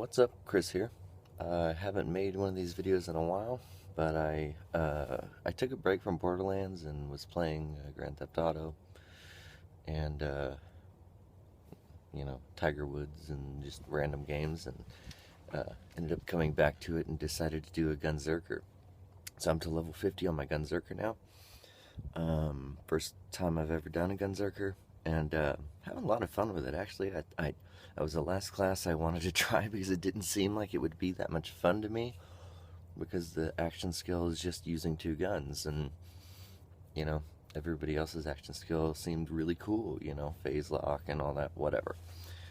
What's up, Chris here. I haven't made one of these videos in a while, but I took a break from Borderlands and was playing Grand Theft Auto and Tiger Woods and just random games, and ended up coming back to it and decided to do a Gunzerker. So I'm to level 50 on my Gunzerker now. First time I've ever done a Gunzerker, and having a lot of fun with it. Actually, that was the last class I wanted to try because it didn't seem like it would be that much fun to me, because the action skill is just using two guns, and you know everybody else's action skill seemed really cool, phase lock and all that, whatever.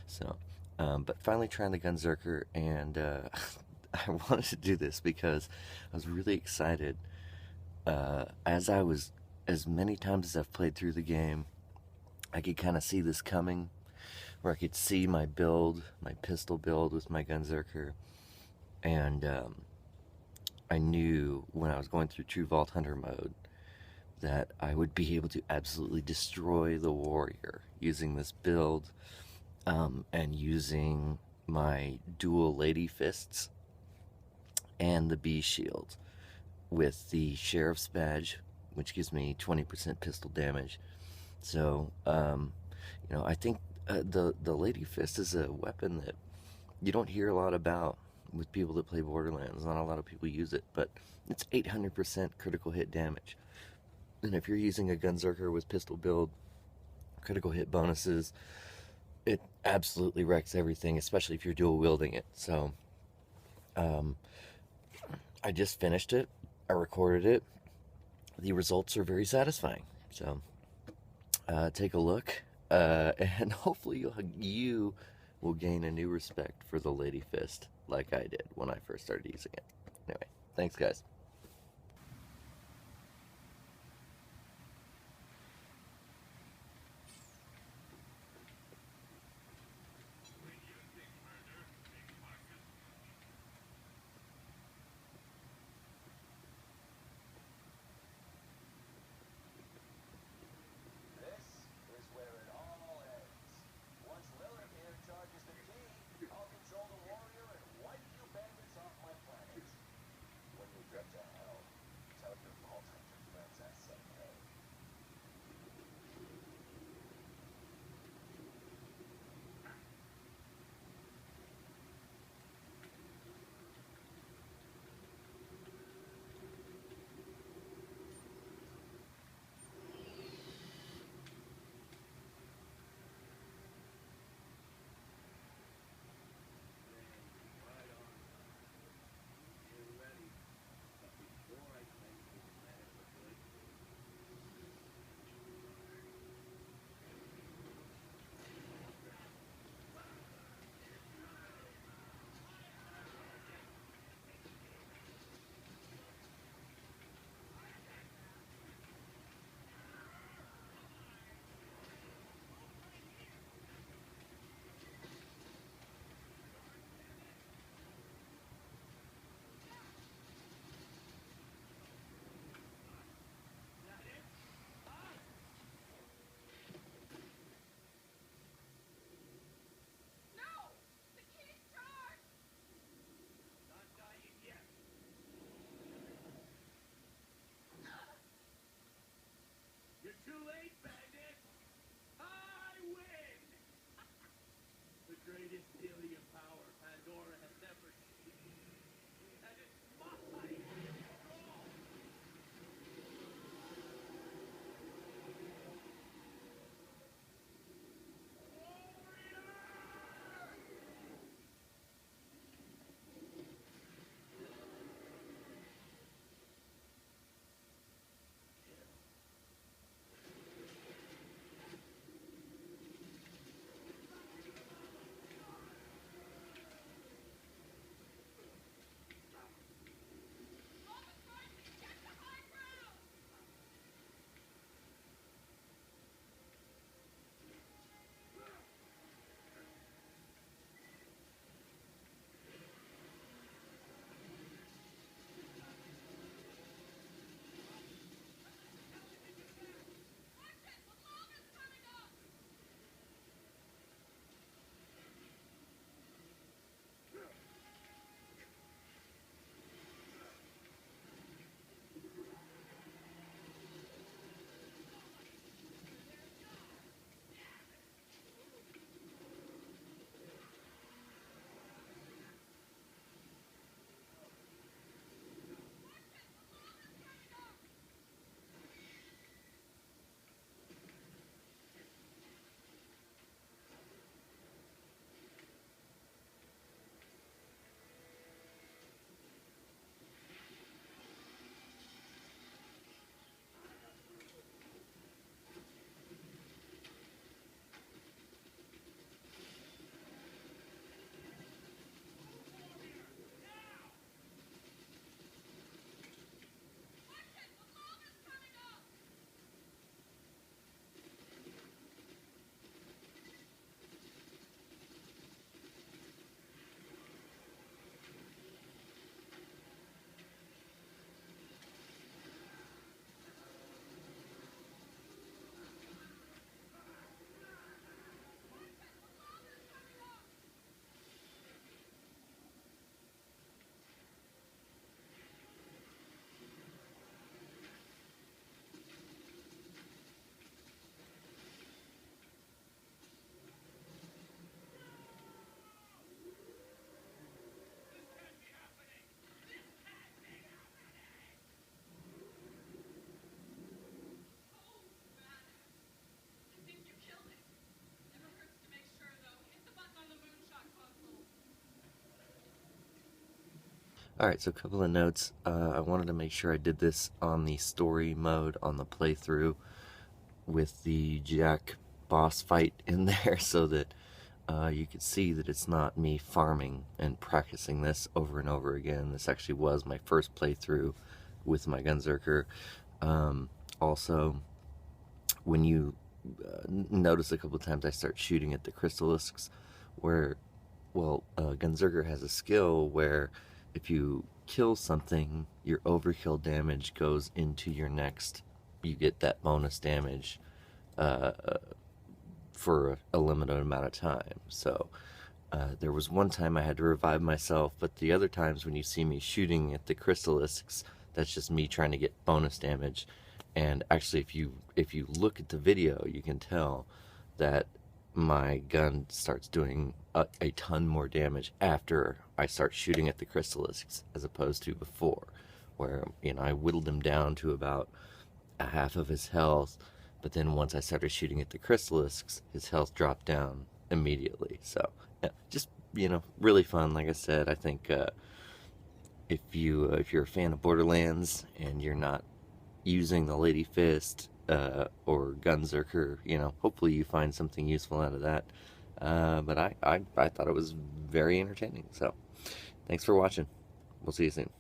So, but finally trying the Gunzerker, and I wanted to do this because I was really excited. As many times as I've played through the game, I could kind of see this coming, where I could see my build, my pistol build with my Gunzerker, and I knew when I was going through True Vault Hunter mode that I would be able to absolutely destroy the warrior using this build, and using my dual lady fists and the bee shield with the sheriff's badge, which gives me 20% pistol damage. So, I think the lady fist is a weapon that you don't hear a lot about with people that play Borderlands. Not a lot of people use it, but it's 800% critical hit damage. And if you're using a Gunzerker with pistol build, critical hit bonuses, it absolutely wrecks everything, especially if you're dual wielding it. So, I just finished it. I recorded it. The results are very satisfying. So, take a look, and hopefully you will gain a new respect for the Lady Fist like I did when I first started using it. Anyway, thanks, guys. Alright, so a couple of notes. I wanted to make sure I did this on the story mode on the playthrough with the Jack boss fight in there so that you could see that it's not me farming and practicing this over and over again. This actually was my first playthrough with my Gunzerker. Also, when you notice a couple of times I start shooting at the crystalisks, where, well, Gunzerker has a skill where if you kill something, your overkill damage goes into your next, you get that bonus damage uh, for a limited amount of time. So there was one time I had to revive myself, but the other times when you see me shooting at the crystalisks, that's just me trying to get bonus damage. And actually, if you look at the video, you can tell that my gun starts doing a ton more damage after I start shooting at the crystalisks as opposed to before, where I whittled him down to about a half of his health, but then once I started shooting at the crystalisks, his health dropped down immediately. So yeah, just really fun. Like I said, I think if you're a fan of Borderlands and you're not using the Lady Fist or Gunzerker, hopefully you find something useful out of that. But I thought it was very entertaining. So thanks for watching. We'll see you soon.